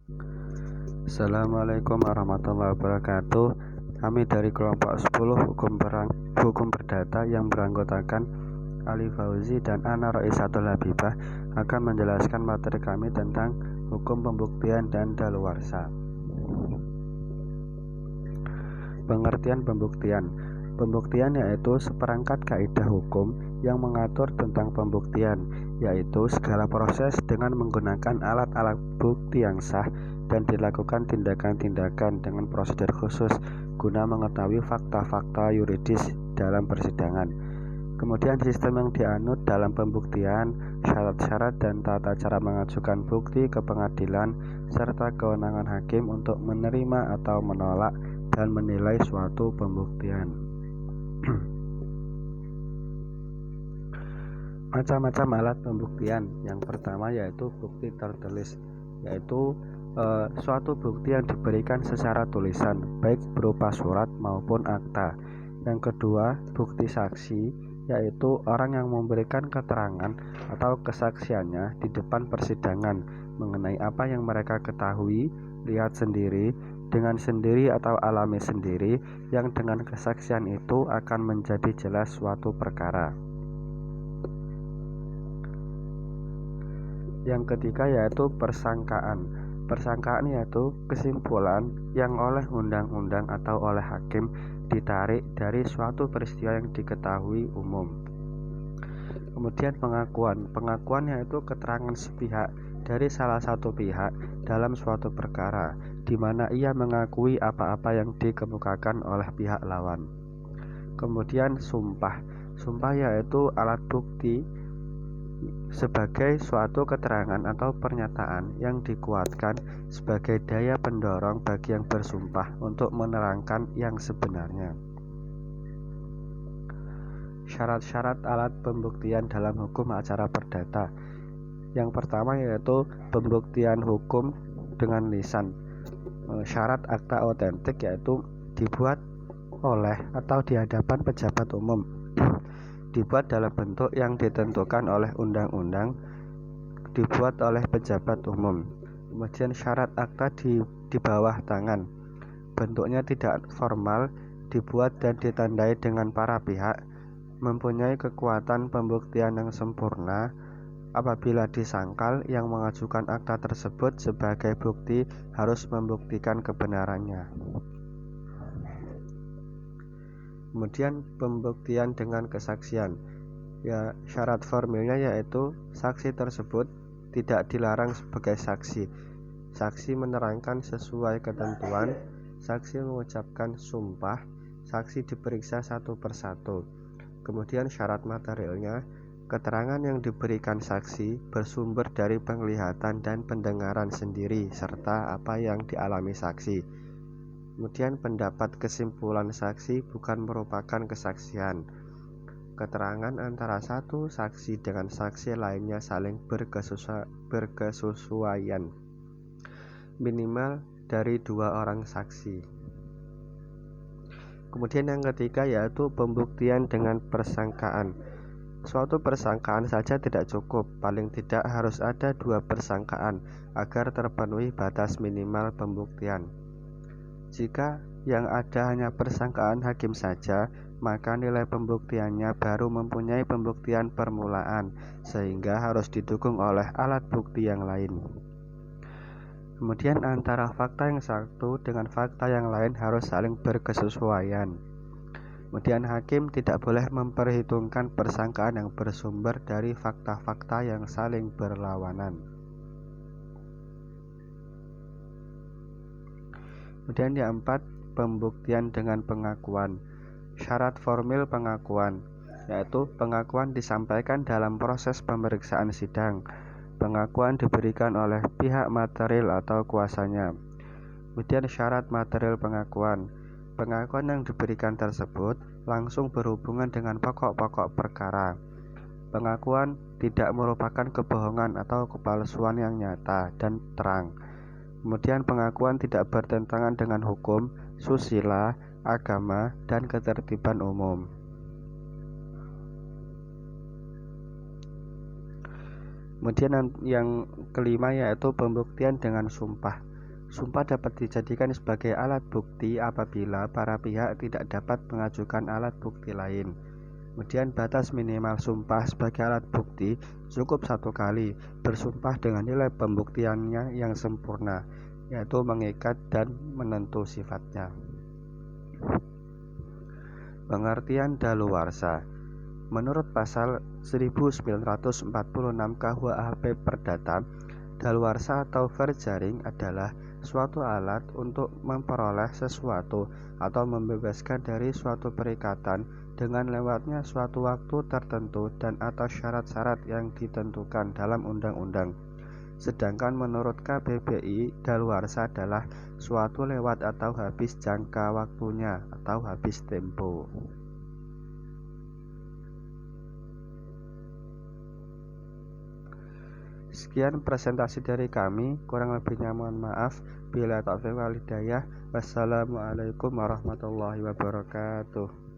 Assalamualaikum warahmatullahi wabarakatuh. Kami dari kelompok 10 hukum perdata yang beranggotakan Ali Fauzi dan Ana Roisatul Habibah akan menjelaskan materi kami tentang hukum pembuktian dan daluwarsa. Pengertian pembuktian. Pembuktian yaitu seperangkat kaidah hukum yang mengatur tentang pembuktian, yaitu segala proses dengan menggunakan alat-alat bukti yang sah dan dilakukan tindakan-tindakan dengan prosedur khusus guna mengetahui fakta-fakta yuridis dalam persidangan. Kemudian sistem yang dianut dalam pembuktian, syarat-syarat dan tata cara mengajukan bukti ke pengadilan, serta kewenangan hakim untuk menerima atau menolak dan menilai suatu pembuktian. Macam-macam alat pembuktian. Yang pertama yaitu bukti tertulis, yaitu suatu bukti yang diberikan secara tulisan, baik berupa surat maupun akta. Yang kedua, bukti saksi, yaitu orang yang memberikan keterangan atau kesaksiannya di depan persidangan mengenai apa yang mereka ketahui, lihat sendiri, dengan sendiri atau alami sendiri, yang dengan kesaksian itu akan menjadi jelas suatu perkara. Yang ketiga yaitu persangkaan. Persangkaan yaitu kesimpulan yang oleh undang-undang atau oleh hakim ditarik dari suatu peristiwa yang diketahui umum. Kemudian pengakuan. Pengakuan yaitu keterangan sepihak dari salah satu pihak dalam suatu perkara, di mana ia mengakui apa-apa yang dikemukakan oleh pihak lawan. Kemudian sumpah. Sumpah yaitu alat bukti sebagai suatu keterangan atau pernyataan yang dikuatkan sebagai daya pendorong bagi yang bersumpah untuk menerangkan yang sebenarnya. Syarat-syarat alat pembuktian dalam hukum acara perdata. Yang pertama yaitu pembuktian hukum dengan lisan. Syarat akta otentik yaitu dibuat oleh atau di hadapan pejabat umum, dibuat dalam bentuk yang ditentukan oleh undang-undang, dibuat oleh pejabat umum. Kemudian syarat akta di bawah tangan, bentuknya tidak formal, dibuat dan ditandai dengan para pihak, mempunyai kekuatan pembuktian yang sempurna. Apabila disangkal, yang mengajukan akta tersebut sebagai bukti harus membuktikan kebenarannya. Kemudian pembuktian dengan kesaksian. Ya, syarat formilnya yaitu saksi tersebut tidak dilarang sebagai saksi. Saksi menerangkan sesuai ketentuan, saksi mengucapkan sumpah, saksi diperiksa satu persatu. Kemudian syarat materialnya, keterangan yang diberikan saksi bersumber dari penglihatan dan pendengaran sendiri serta apa yang dialami saksi. Kemudian pendapat kesimpulan saksi bukan merupakan kesaksian. Keterangan antara satu saksi dengan saksi lainnya saling berkesesuaian, minimal dari 2 orang saksi. Kemudian yang ketiga yaitu pembuktian dengan persangkaan. Suatu persangkaan saja tidak cukup, paling tidak harus ada 2 persangkaan agar terpenuhi batas minimal pembuktian. Jika yang ada hanya persangkaan hakim saja, maka nilai pembuktiannya baru mempunyai pembuktian permulaan, sehingga harus didukung oleh alat bukti yang lain. Kemudian antara fakta yang satu dengan fakta yang lain harus saling berkesesuaian. Kemudian hakim tidak boleh memperhitungkan persangkaan yang bersumber dari fakta-fakta yang saling berlawanan. Kemudian yang 4, pembuktian dengan pengakuan. Syarat formil pengakuan, yaitu pengakuan disampaikan dalam proses pemeriksaan sidang. Pengakuan diberikan oleh pihak material atau kuasanya. Kemudian syarat material pengakuan. Pengakuan yang diberikan tersebut langsung berhubungan dengan pokok-pokok perkara. Pengakuan tidak merupakan kebohongan atau kepalsuan yang nyata dan terang. Kemudian pengakuan tidak bertentangan dengan hukum, susila, agama, dan ketertiban umum. Kemudian yang kelima yaitu pembuktian dengan sumpah. Sumpah dapat dijadikan sebagai alat bukti apabila para pihak tidak dapat mengajukan alat bukti lain. Kemudian batas minimal sumpah sebagai alat bukti cukup 1 kali bersumpah dengan nilai pembuktiannya yang sempurna, yaitu mengikat dan menentu sifatnya. Pengertian daluwarsa. Menurut pasal 1946 KUHP Perdata, daluwarsa atau verjaring adalah suatu alat untuk memperoleh sesuatu atau membebaskan dari suatu perikatan dengan lewatnya suatu waktu tertentu dan atas syarat-syarat yang ditentukan dalam undang-undang. Sedangkan menurut KBBI, daluwarsa adalah suatu lewat atau habis jangka waktunya atau habis tempo. Sekian presentasi dari kami, kurang lebihnya mohon maaf. Bila taufiq wal hidayah. Wassalamualaikum warahmatullahi wabarakatuh.